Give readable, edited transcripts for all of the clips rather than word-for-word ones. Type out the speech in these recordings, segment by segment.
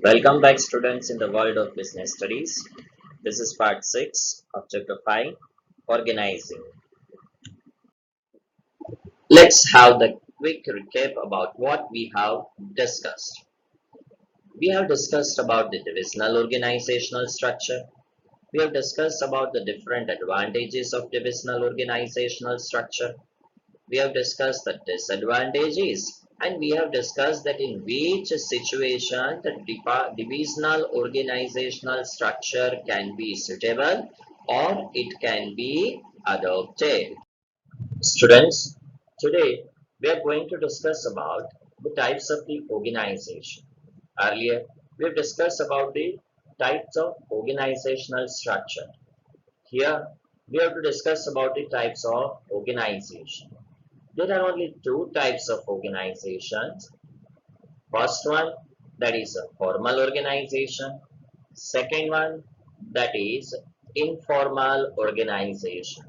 Welcome back, students, in the world of business studies. This is part 6 of chapter 5, organizing. Let's have the quick recap about what we have discussed. We have discussed about the divisional organizational structure. We have discussed about the different advantages of divisional organizational structure. We have discussed the disadvantages, and we have discussed that in which situation the divisional organizational structure can be suitable or it can be adopted. Students, today we are going to discuss about the types of the organization. Earlier, we have discussed about the types of organizational structure. Here, we have to discuss about the types of organization. There are only two types of organizations. First one, that is a formal organization. Second one, that is informal organization.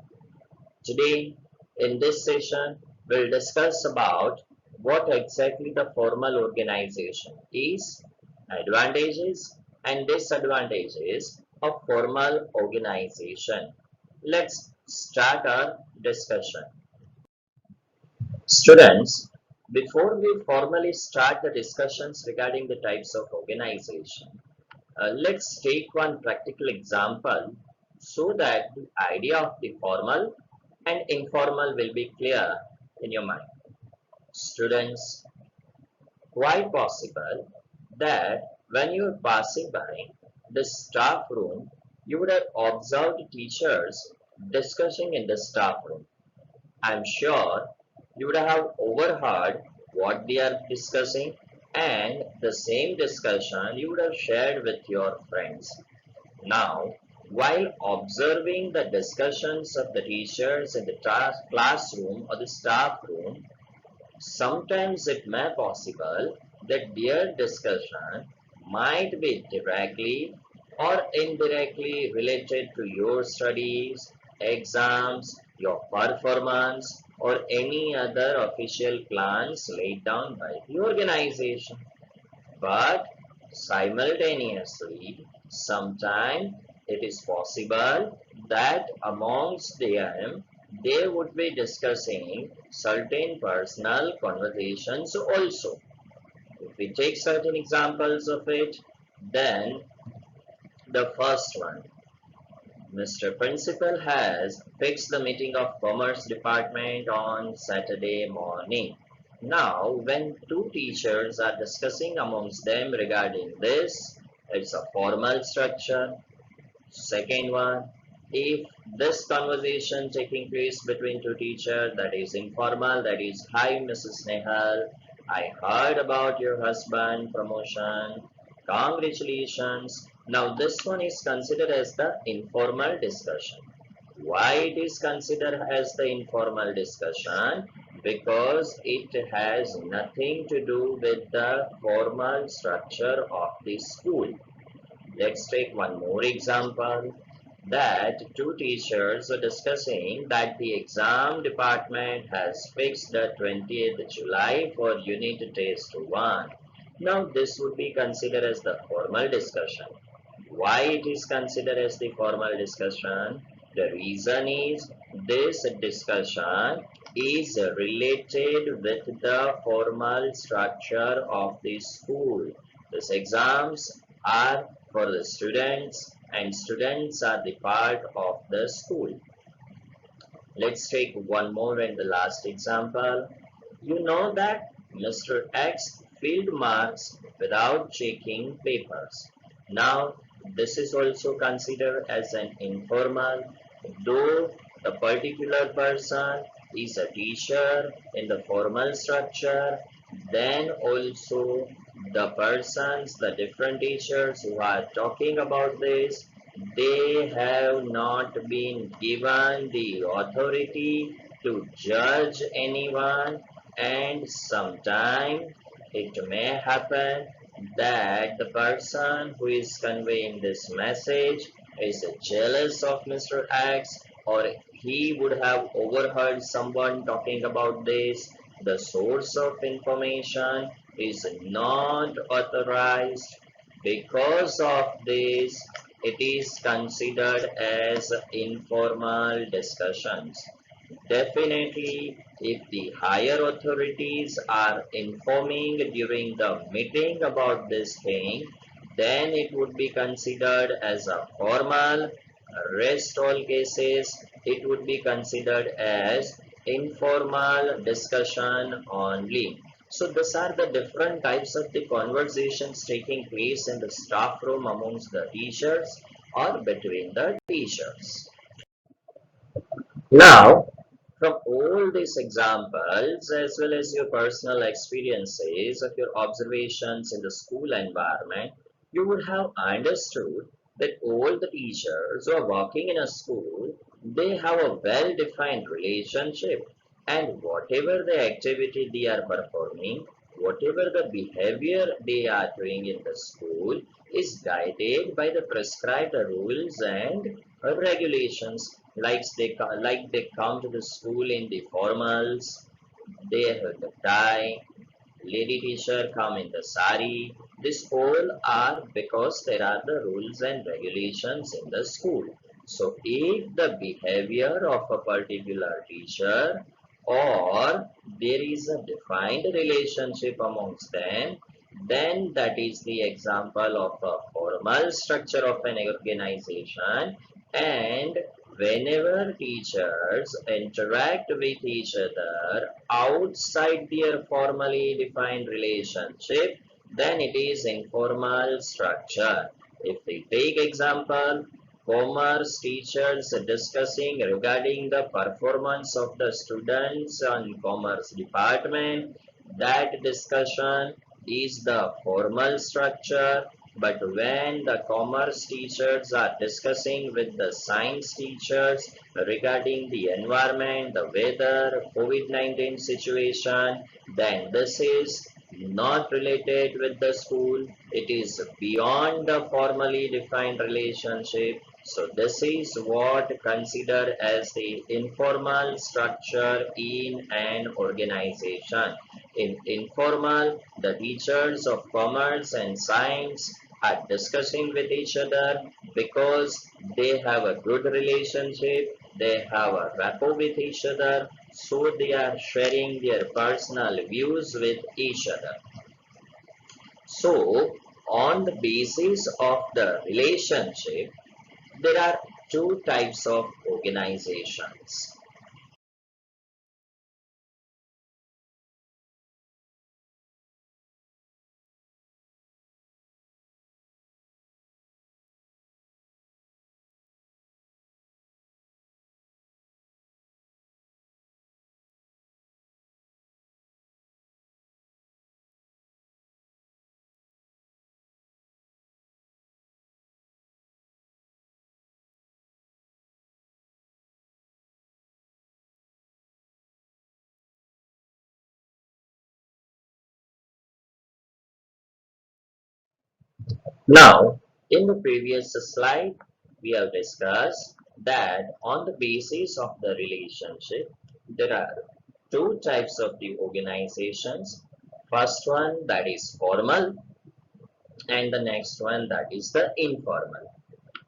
Today, in this session, we'll discuss about what exactly the formal organization is, advantages and disadvantages of formal organization. Let's start our discussion. Students, before we formally start the discussions regarding the types of organization, let's take one practical example so that the idea of the formal and informal will be clear in your mind. Students, quite possible that when you are passing by the staff room, you would have observed teachers discussing in the staff room. I'm sure you would have overheard what they are discussing, and the same discussion you would have shared with your friends. Now, while observing the discussions of the teachers in the classroom or the staff room, sometimes it may possible that their discussion might be directly or indirectly related to your studies, exams, your performance, or any other official plans laid down by the organization. But simultaneously, sometimes it is possible that amongst them they would be discussing certain personal conversations also. If we take certain examples of it, then the first one, Mr. Principal has fixed the meeting of Commerce Department on Saturday morning. Now, when two teachers are discussing amongst them regarding this, it's a formal structure. Second one, if this conversation taking place between two teachers, that is informal, that is, hi Mrs. Nehal, I heard about your husband promotion, congratulations. Now this one is considered as the informal discussion. Why it is considered as the informal discussion? Because it has nothing to do with the formal structure of the school. Let's take one more example, that two teachers are discussing that the exam department has fixed the 20th July for unit test 1. Now this would be considered as the formal discussion. Why it is considered as the formal discussion? The reason is this discussion is related with the formal structure of the school. These exams are for the students, and students are the part of the school. Let's take one more and the last example. You know that Mr. X filled marks without checking papers. Now, this is also considered as an informal, though the particular person is a teacher in the formal structure, then also the persons, the different teachers who are talking about this, they have not been given the authority to judge anyone, and sometimes it may happen that the person who is conveying this message is jealous of Mr. X, or he would have overheard someone talking about this. The source of information is not authorized, Because of this, it is considered as informal discussions. Definitely, if the higher authorities are informing during the meeting about this thing, then it would be considered as a formal. Rest all cases, it would be considered as informal discussion only. So these are the different types of the conversations taking place in the staff room amongst the teachers or between the teachers. Now, from all these examples, as well as your personal experiences of your observations in the school environment, you would have understood that all the teachers who are working in a school, they have a well-defined relationship, and whatever the activity they are performing, whatever the behavior they are doing in the school is guided by the prescribed rules and regulations, like they come to the school in the formals, they have the tie, lady teacher come in the sari. This all are because there are the rules and regulations in the school. So if the behavior of a particular teacher or there is a defined relationship amongst them, then that is the example of a formal structure of an organization. And whenever teachers interact with each other outside their formally defined relationship, then it is informal structure. If we take example, commerce teachers discussing regarding the performance of the students on commerce department, that discussion is the formal structure. But when the commerce teachers are discussing with the science teachers regarding the environment, the weather, COVID-19 situation, then this is not related with the school. It is beyond the formally defined relationship. So this is what considered as the informal structure in an organization. In informal, the teachers of commerce and science are discussing with each other because they have a good relationship, they have a rapport with each other, so they are sharing their personal views with each other. So, on the basis of the relationship, there are two types of organizations. Now, in the previous slide, we have discussed that on the basis of the relationship, there are two types of the organizations. First one that is formal, and the next one that is the informal.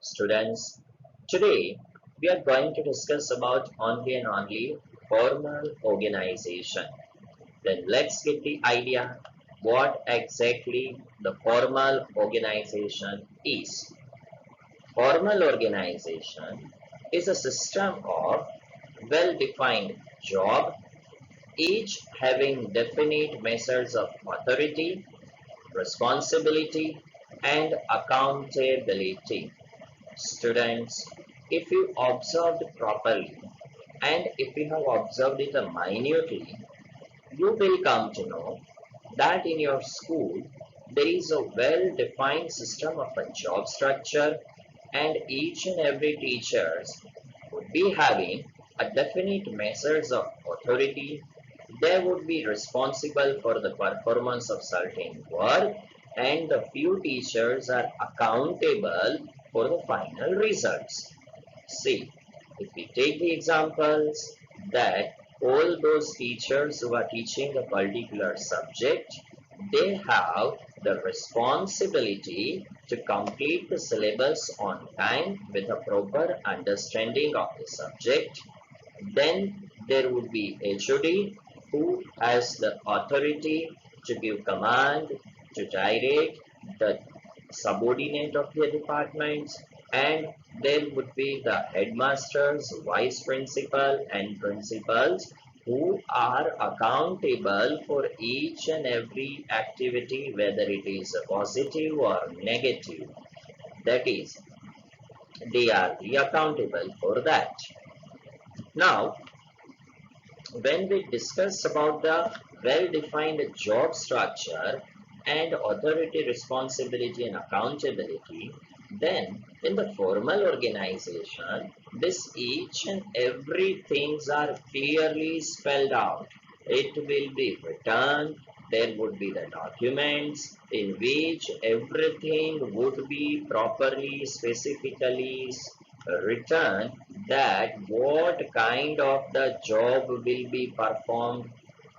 Students, today we are going to discuss about only and only formal organization. Then let's get the idea what exactly the formal organization is. Formal organization is a system of well-defined job, each having definite measures of authority, responsibility, and accountability. Students, if you observed properly and if you have observed it minutely, you will come to know that in your school there is a well-defined system of a job structure, and each and every teachers would be having a definite measures of authority. They would be responsible for the performance of certain work, and the few teachers are accountable for the final results. See, if we take the examples that all those teachers who are teaching a particular subject, they have the responsibility to complete the syllabus on time with a proper understanding of the subject. Then there would be HOD who has the authority to give command, to direct the subordinate of the departments, and there would be the headmasters, vice principal and principals who are accountable for each and every activity, whether it is positive or negative. That is, they are the accountable for that. Now, when we discuss about the well-defined job structure and authority, responsibility and accountability, then in the formal organization, this each and every things are clearly spelled out. It will be written, there would be the documents in which everything would be properly, specifically written that what kind of the job will be performed,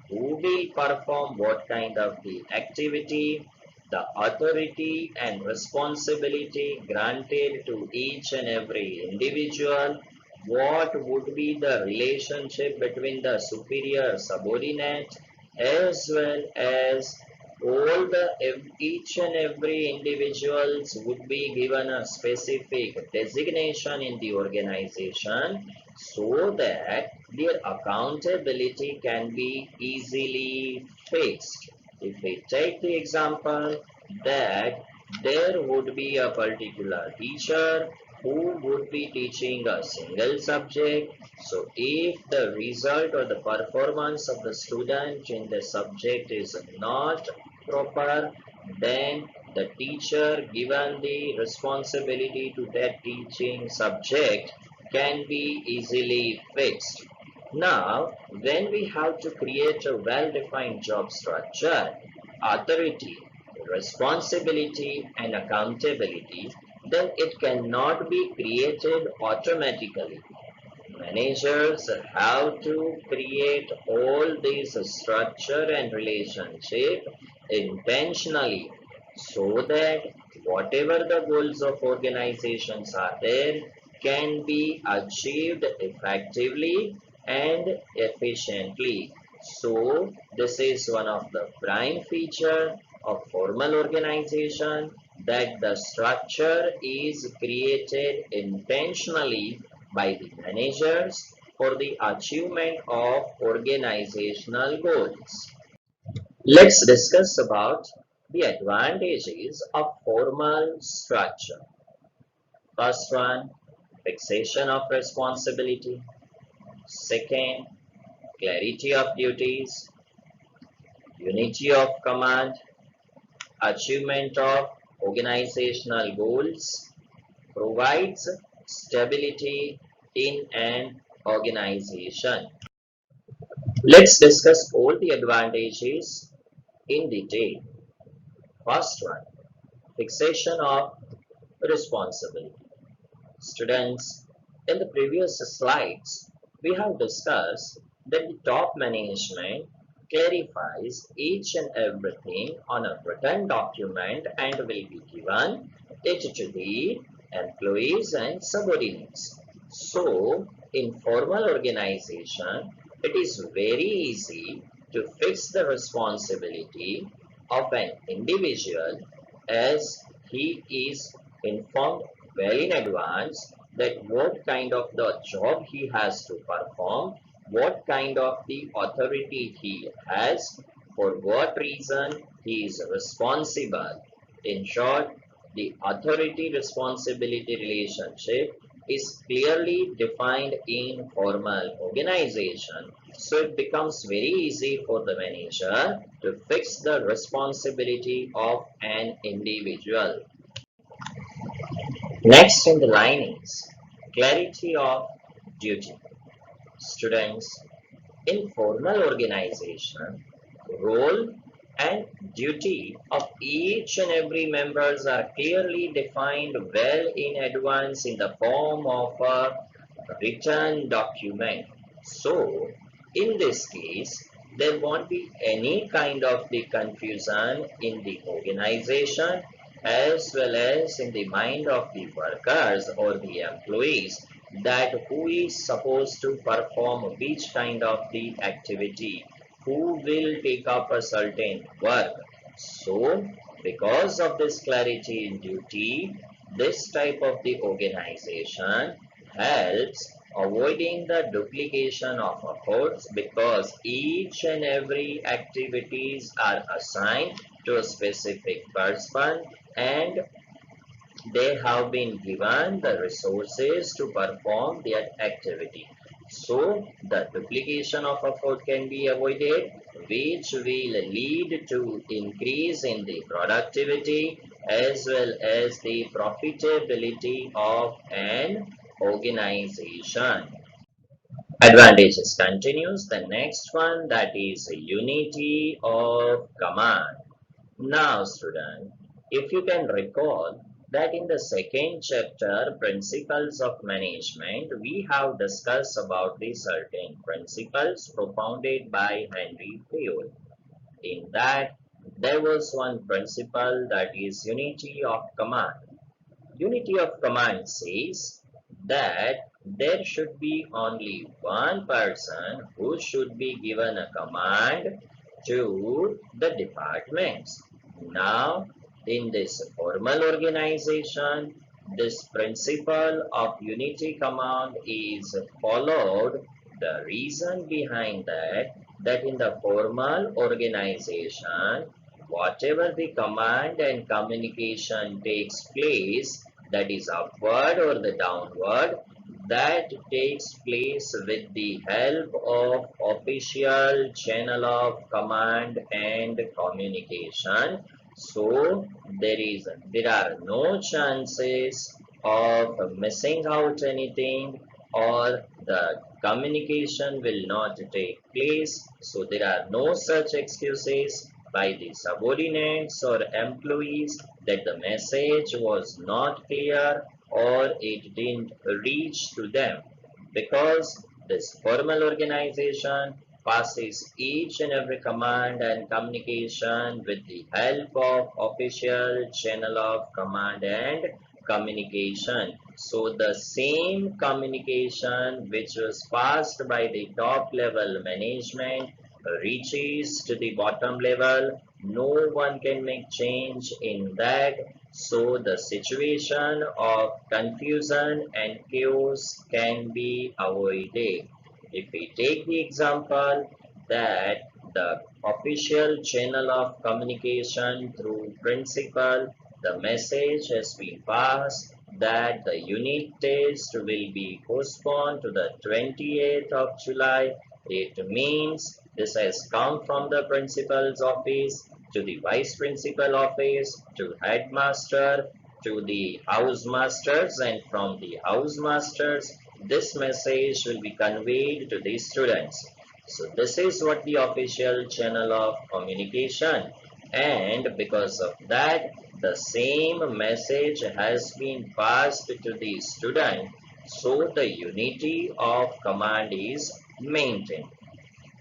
who will perform what kind of the activity, the authority and responsibility granted to each and every individual, what would be the relationship between the superior subordinate, as well as all the each and every individuals would be given a specific designation in the organization so that their accountability can be easily fixed. If we take the example that there would be a particular teacher who would be teaching a single subject. So if the result or the performance of the student in the subject is not proper, then the teacher given the responsibility to that teaching subject can be easily fixed. Now, when we have to create a well-defined job structure, authority, responsibility and accountability, then it cannot be created automatically. Managers have to create all these structure and relationship intentionally so that whatever the goals of organizations are there can be achieved effectively and efficiently. So this is one of the prime feature of formal organization, that the structure is created intentionally by the managers for the achievement of organizational goals. Let's discuss about the advantages of formal structure. First one, fixation of responsibility. Second, clarity of duties, unity of command, achievement of organizational goals, provides stability in an organization. Let's discuss all the advantages in detail. First one, fixation of responsibility. Students, in the previous slides, we have discussed that the top management clarifies each and everything on a written document and will be given it to the employees and subordinates. So, in formal organization, it is very easy to fix the responsibility of an individual as he is informed well in advance that what kind of the job he has to perform, what kind of the authority he has, for what reason he is responsible. In short, the authority responsibility relationship is clearly defined in formal organization. So it becomes very easy for the manager to fix the responsibility of an individual. Next in the line is clarity of duty. Students, in formal organization, role and duty of each and every members are clearly defined well in advance in the form of a written document. So, in this case, there won't be any kind of the confusion in the organization as well as in the mind of the workers or the employees that who is supposed to perform which kind of the activity, who will take up a certain work. So, because of this clarity in duty, this type of the organization helps avoiding the duplication of efforts because each and every activities are assigned to a specific person and they have been given the resources to perform their activity. So the duplication of effort can be avoided, which will lead to increase in the productivity as well as the profitability of an organization. Advantages continues. The next one, that is unity of command. Now, student, if you can recall that in the second chapter, Principles of Management, we have discussed about the certain principles propounded by Henry Fayol. In that, there was one principle, that is unity of command. Unity of command says that there should be only one person who should be given a command to the departments. Now, in this formal organization, this principle of unity command is followed. The reason behind that, that in the formal organization, whatever the command and communication takes place, that is upward or the downward, that takes place with the help of official channel of command and communication. So there are no chances of missing out anything or the communication will not take place. So there are no such excuses by the subordinates or employees that the message was not clear or it didn't reach to them, because this formal organization passes each and every command and communication with the help of official channel of command and communication. So the same communication which was passed by the top level management reaches to the bottom level. No one can make change in that. So the situation of confusion and chaos can be avoided. If we take the example that the official channel of communication through principal, the message has been passed that the unit test will be postponed to the 28th of July. It means this has come from the principal's office to the vice principal office, to headmaster, to the housemasters, and from the housemasters, this message will be conveyed to the students. So this is what the official channel of communication, and because of that, the same message has been passed to the student. So the unity of command is maintained.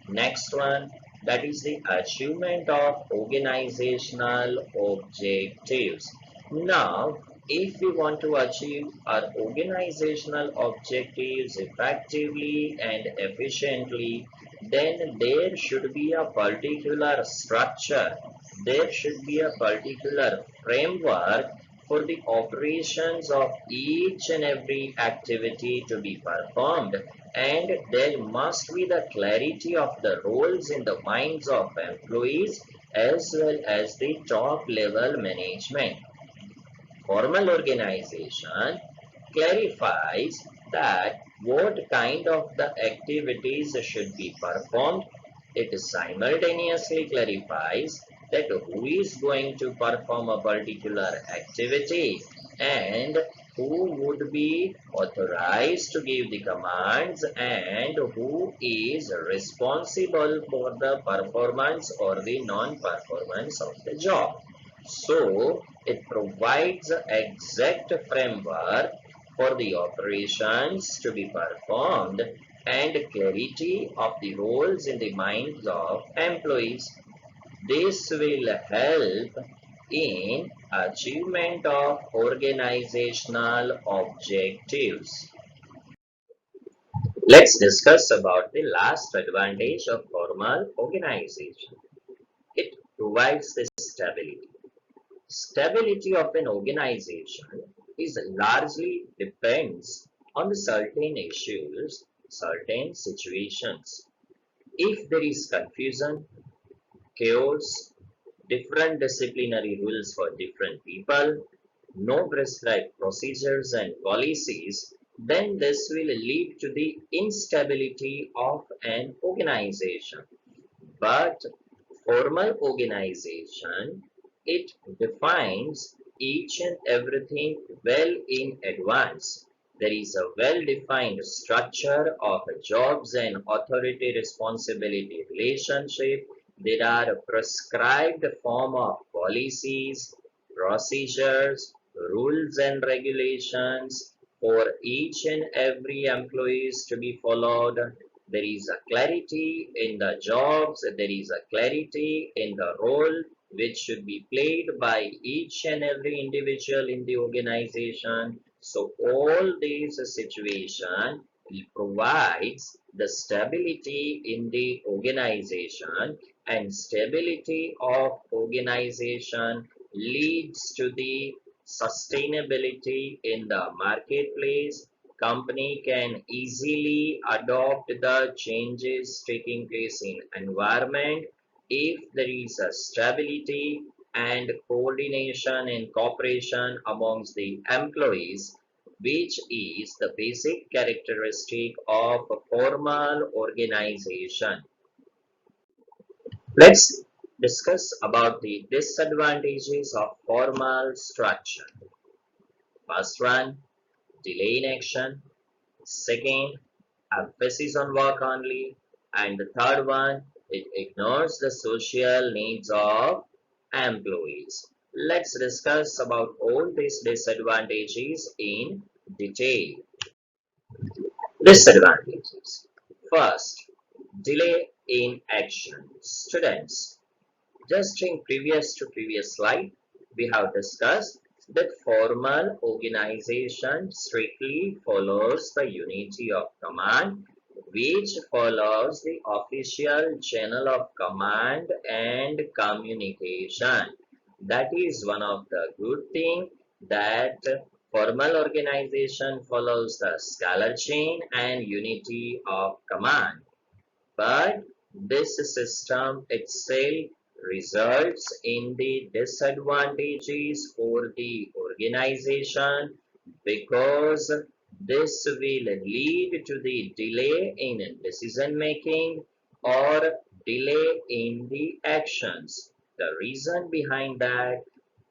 Next one, that is the achievement of organizational objectives. Now, if we want to achieve our organizational objectives effectively and efficiently, then there should be a particular structure. There should be a particular framework for the operations of each and every activity to be performed, and there must be the clarity of the roles in the minds of employees as well as the top level management. Formal organization clarifies that what kind of the activities should be performed. It simultaneously clarifies that who is going to perform a particular activity and who would be authorized to give the commands and who is responsible for the performance or the non-performance of the job. So it provides an exact framework for the operations to be performed and clarity of the roles in the minds of employees. This will help in achievement of organizational objectives. Let's discuss about the last advantage of formal organization. It provides the stability. Stability of an organization is largely depends on the certain issues, certain situations. If there is confusion, chaos, different disciplinary rules for different people, no prescribed procedures and policies, then this will lead to the instability of an organization. But formal organization, it defines each and everything well in advance. There is a well-defined structure of jobs and authority responsibility relationship. There are a prescribed form of policies, procedures, rules and regulations for each and every employees to be followed. There is a clarity in the jobs, there is a clarity in the role which should be played by each and every individual in the organization. So all these situation provides the stability in the organization, and stability of organization leads to the sustainability in the marketplace. Company can easily adopt the changes taking place in environment if there is a stability and coordination and cooperation amongst the employees, which is the basic characteristic of a formal organization. Let's discuss about the disadvantages of formal structure. First one, delay in action. Second, emphasis on work only. And the third one, it ignores the social needs of employees. Let's discuss about all these disadvantages in detail. Disadvantages. First, delay in action. Students, just in previous slide, we have discussed that formal organization strictly follows the unity of command, which follows the official channel of command and communication. That is one of the good thing, that formal organization follows the scalar chain and unity of command. But this system itself results in the disadvantages for the organization, because this will lead to the delay in decision making or delay in the actions. The reason behind that,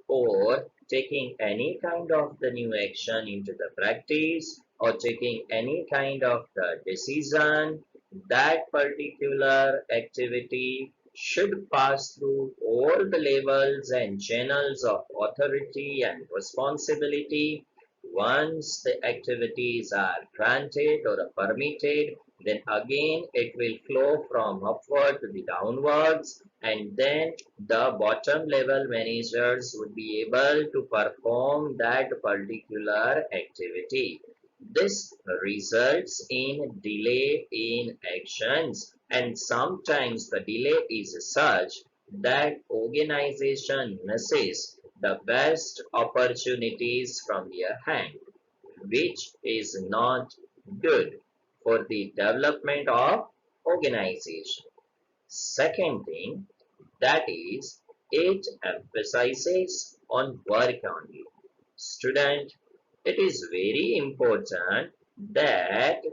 or taking any kind of the new action into the practice, or taking any kind of the decision, that particular activity should pass through all the levels and channels of authority and responsibility. Once the activities are granted or permitted, then again it will flow from upward to the downwards, and then the bottom level managers would be able to perform that particular activity. This results in delay in actions, and sometimes the delay is such that organization misses the best opportunities from their hand, which is not good for the development of organization. Second thing, that is, it emphasizes on work only. Student, it is very important that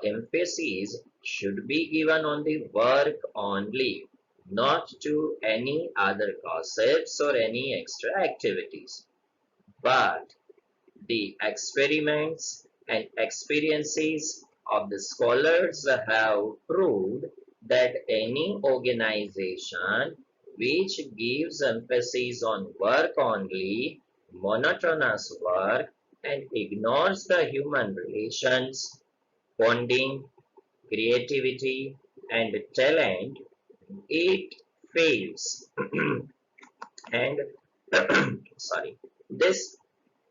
emphasis should be given on the work only, not to any other concepts or any extra activities. But the experiments and experiences of the scholars have proved that any organization which gives emphasis on work only, monotonous work, and ignores the human relations, bonding, creativity, and talent, it fails. And sorry, this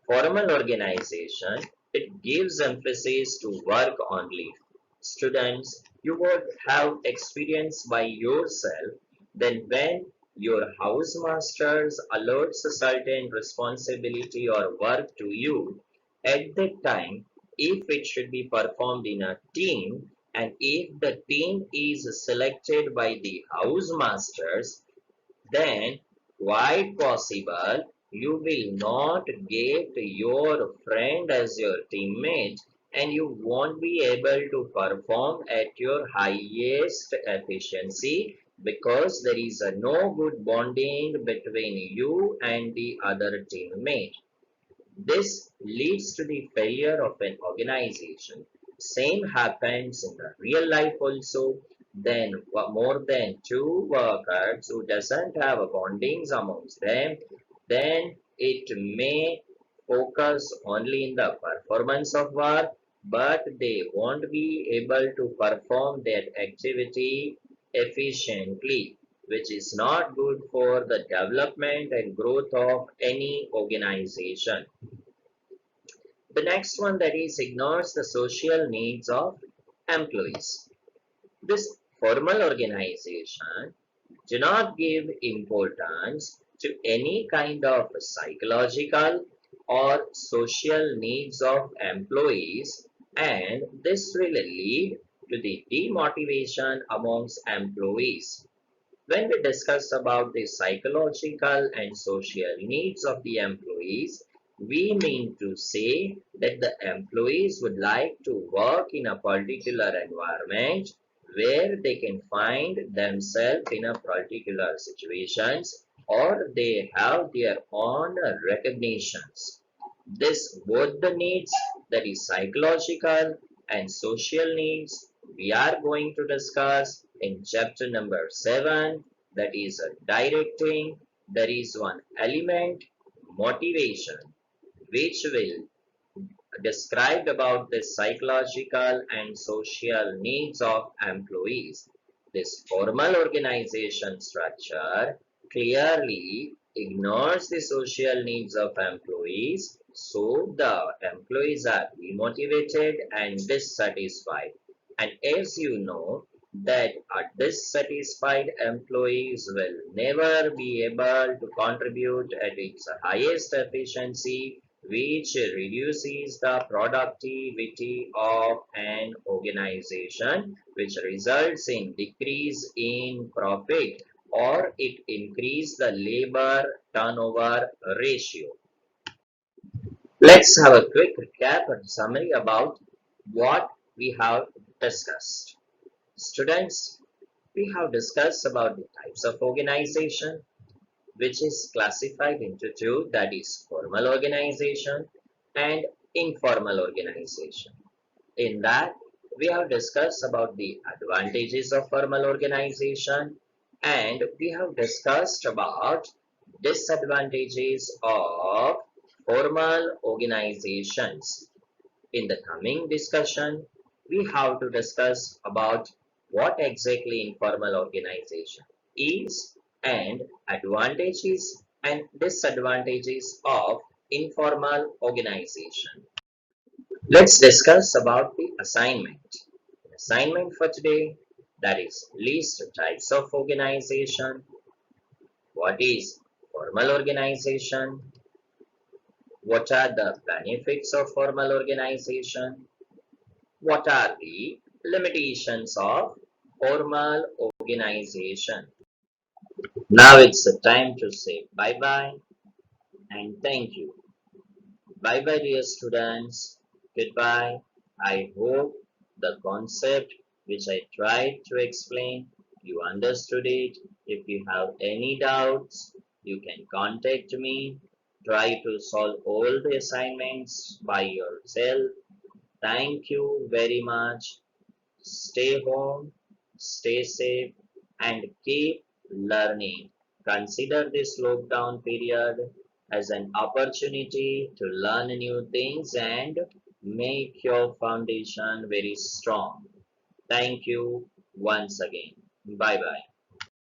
formal organization, it gives emphasis to work only. Students, you would have experienced by yourself then when your housemasters allots a certain responsibility or work to you, at that time, if it should be performed in a team, and if the team is selected by the housemasters, then quite possible you will not get your friend as your teammate, and you won't be able to perform at your highest efficiency because there is a no good bonding between you and the other teammate. This leads to the failure of an organization. Same happens in the real life also. Then more than two workers who doesn't have a bondings amongst them, then it may focus only in the performance of work, but they won't be able to perform their activity efficiently, which is not good for the development and growth of any organization. The next one, that is, ignores the social needs of employees. This formal organization do not give importance to any kind of psychological or social needs of employees, and this will lead to the demotivation amongst employees. When we discuss about the psychological and social needs of the employees, we mean to say that the employees would like to work in a particular environment where they can find themselves in a particular situations, or they have their own recognitions. This both the needs, that is psychological and social needs, we are going to discuss in chapter number 7, that is directing. There is one element, motivation, which will describe about the psychological and social needs of employees. This formal organization structure clearly ignores the social needs of employees, so the employees are demotivated and dissatisfied. And as you know, that a dissatisfied employees will never be able to contribute at its highest efficiency, which reduces the productivity of an organization, which results in decrease in profit, or it increase the labor turnover ratio. Let's have a quick recap and summary about what we have discussed. Students, we have discussed about the types of organization, which is classified into two, that is formal organization and informal organization. In that, we have discussed about the advantages of formal organization, and we have discussed about disadvantages of formal organizations. In the coming discussion, we have to discuss about what exactly informal organization is, and advantages and disadvantages of informal organization. Let's discuss about the assignment. Assignment for today, that is list types of organization. What is formal organization? What are the benefits of formal organization? What are the limitations of formal organization? Now it's the time to say bye bye and thank you. Bye bye, dear students. Goodbye. I hope the concept which I tried to explain, you understood it. If you have any doubts, you can contact me. Try to solve all the assignments by yourself. Thank you very much. Stay home, stay safe, and keep learning. Consider this lockdown period as an opportunity to learn new things and make your foundation very strong. Thank you once again. Bye bye.